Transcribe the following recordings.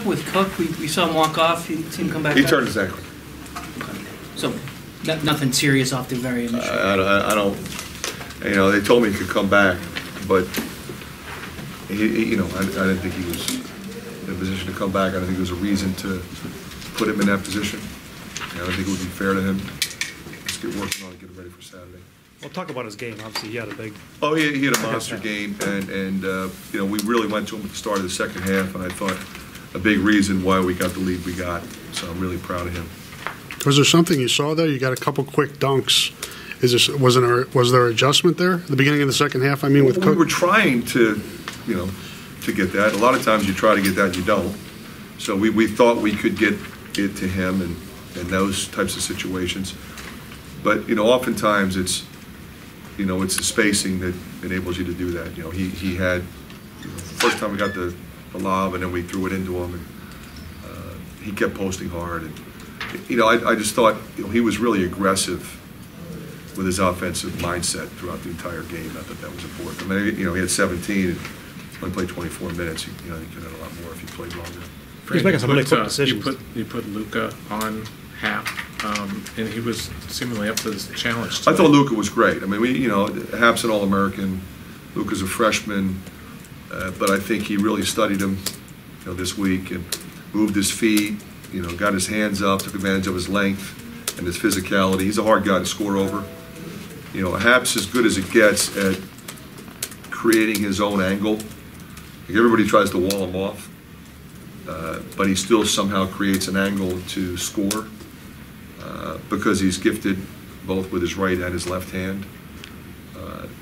happened with Cook? We saw him walk off. He seemed to come back. He turned his ankle. Okay. So nothing serious off the very initial. I don't. You know, they told me he could come back, but I didn't think he was in a position to come back. I didn't think there was a reason to put him in that position. I don't think it would be fair to him. Let's get working on it, get ready for Saturday. Well, talk about his game. Obviously, he had a big. Oh, he had a monster game, and you know, we really went to him at the start of the second half, and I thought a big reason why we got the lead we got. So I'm really proud of him. Was there something you saw there? You got a couple quick dunks. Was there adjustment there at the beginning of the second half? I mean, with Cook? We were trying to, you know, to get that. A lot of times you try to get that and you don't. So we thought we could get it to him and those types of situations. But, you know, oftentimes it's, you know, it's the spacing that enables you to do that. You know, he had, you know, first time we got the lob and then we threw it into him, and he kept posting hard. And, you know, I just thought, you know, he was really aggressive with his offensive mindset throughout the entire game. I thought that was important. I mean, you know, he had 17 and only played 24 minutes. You know, he could have had a lot more if he played longer. He's making some really quick decisions. You put Luka on Hap, and he was seemingly up to this challenge. I thought Luka was great. I mean, you know, Hap's an All-American. Luka's a freshman, but I think he really studied him, you know, this week and moved his feet. You know, got his hands up, took advantage of his length and his physicality. He's a hard guy to score over. You know, Hap's as good as it gets at creating his own angle. Like, everybody tries to wall him off, but he still somehow creates an angle to score because he's gifted both with his right and his left hand.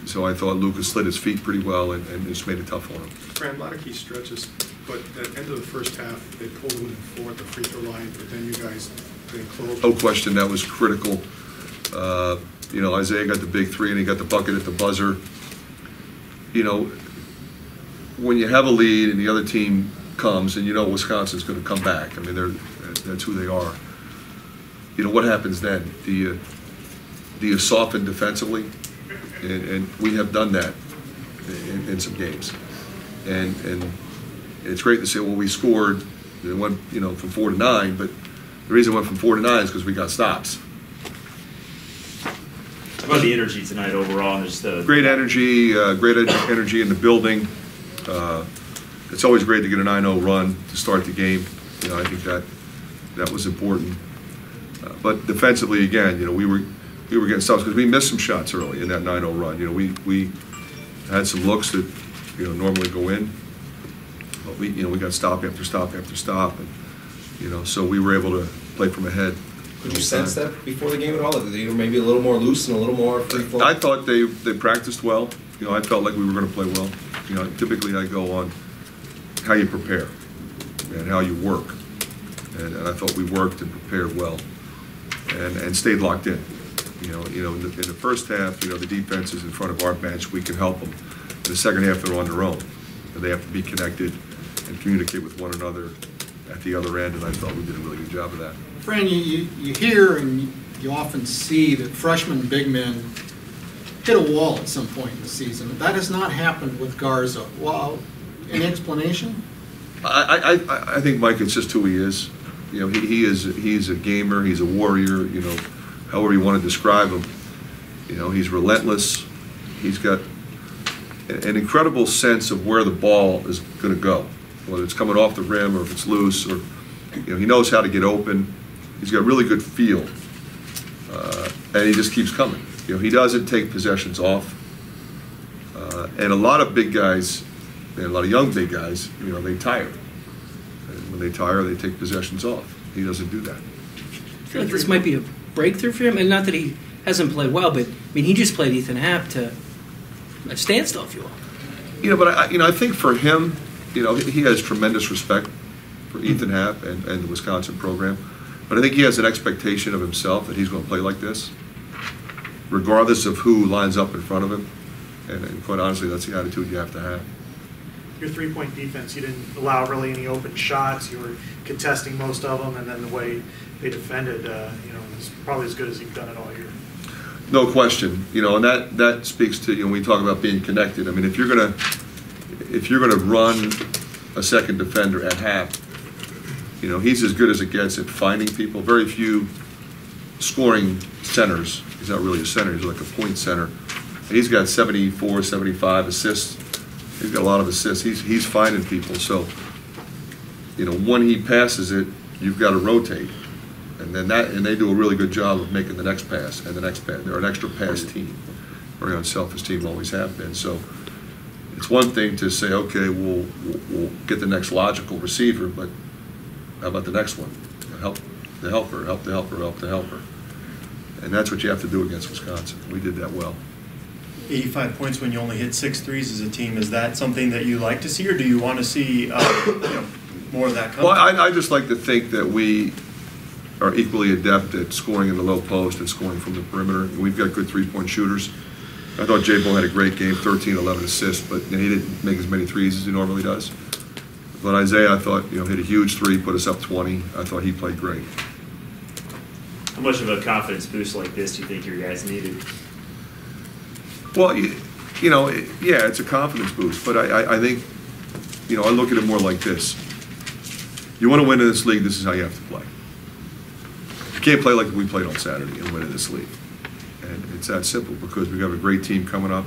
So I thought Lucas slid his feet pretty well and just made it tough on him. Fran, a lot of key stretches, but at the end of the first half, they pulled him in four at the free throw line, but then you guys didn't close. No question, that was critical. You know, Isaiah got the big three and he got the bucket at the buzzer. You know, when you have a lead and the other team comes and you know Wisconsin's going to come back, I mean, that's who they are. You know, what happens then? Do you soften defensively? And we have done that in some games. And it's great to say, well, we scored, it went, you know, from 4 to 9, but the reason it went from 4 to 9 is because we got stops. How about the energy tonight overall? And just great energy, energy in the building. It's always great to get a 9-0 run to start the game. You know, I think that was important. But defensively, again, you know, we were getting stops because we missed some shots early in that 9-0 run. You know, we had some looks that, you know, normally go in, but we got stop after stop after stop, and you know, so we were able to play from ahead. Did you sense that before the game at all? That they were maybe a little more loose and a little more free flow? I thought they practiced well. You know, I felt like we were going to play well. You know, typically I go on how you prepare and how you work, and I thought we worked and prepared well, and stayed locked in. You know, in the first half, you know, the defense is in front of our bench. We can help them. In the second half, they're on their own, and they have to be connected and communicate with one another at the other end. And I thought we did a really good job of that. Fran, you hear and you often see that freshmen big men hit a wall at some point in the season. That has not happened with Garza. Well, any explanation? I think Mike, it's just who he is. You know, he's a gamer. He's a warrior. You know, however you want to describe him. You know, he's relentless. He's got an incredible sense of where the ball is going to go, whether it's coming off the rim or if it's loose, or, you know, he knows how to get open. He's got really good feel, and he just keeps coming. You know, he doesn't take possessions off, and a lot of big guys, and a lot of young big guys, you know, they tire. And when they tire, they take possessions off. He doesn't do that. I feel like this might be a breakthrough for him, and not that he hasn't played well, but I mean, he just played Ethan Happ to a standstill, if you will. You know, but I think for him, you know, he has tremendous respect for Ethan Happ and the Wisconsin program, but I think he has an expectation of himself that he's going to play like this, regardless of who lines up in front of him, and quite honestly, that's the attitude you have to have. Your three-point defense, you didn't allow really any open shots. You were contesting most of them, and then the way they defended, you know, is probably as good as you've done it all year. No question, you know, and that speaks to, you know, when we talk about being connected. I mean, if you're gonna run a second defender at half, You know, he's as good as it gets at finding people. Very few scoring centers. He's not really a center. He's like a point center. And he's got 74, 75 assists. He's got a lot of assists. He's finding people. So, you know, when he passes it, you've got to rotate. And then they do a really good job of making the next pass and the next pass. They're an extra pass team. Very unselfish team, always have been. So it's one thing to say, okay, we'll get the next logical receiver, but how about the next one? Help the helper, help the helper, help the helper. And that's what you have to do against Wisconsin. We did that well. 85 points when you only hit 6 threes as a team, is that something that you like to see, or do you want to see more of that come? Well, I just like to think that we are equally adept at scoring in the low post and scoring from the perimeter. We've got good three-point shooters. I thought J-Bo had a great game, 13, 11 assists, but he didn't make as many threes as he normally does. But Isaiah, I thought, hit a huge three, put us up 20. I thought he played great. How much of a confidence boost like this do you think your guys needed? Well, yeah, it's a confidence boost, but I think, I look at it more like this. You want to win in this league, this is how you have to play. You can't play like we played on Saturday and win in this league. And it's that simple because we have a great team coming up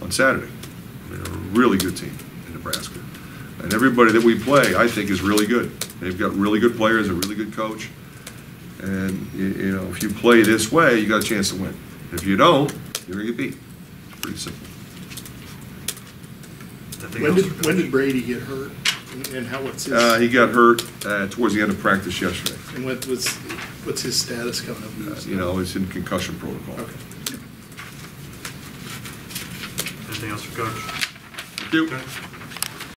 on Saturday. They're a really good team in Nebraska. And everybody that we play, I think, is really good. They've got really good players, a really good coach. And, if you play this way, you got a chance to win. If you don't, you're going to get beat. It's pretty simple. When did Brady get hurt? And what's his... He got hurt towards the end of practice yesterday. And what's his status coming up? It's in concussion protocol. Okay. Anything else for Coach? Thank you. Okay.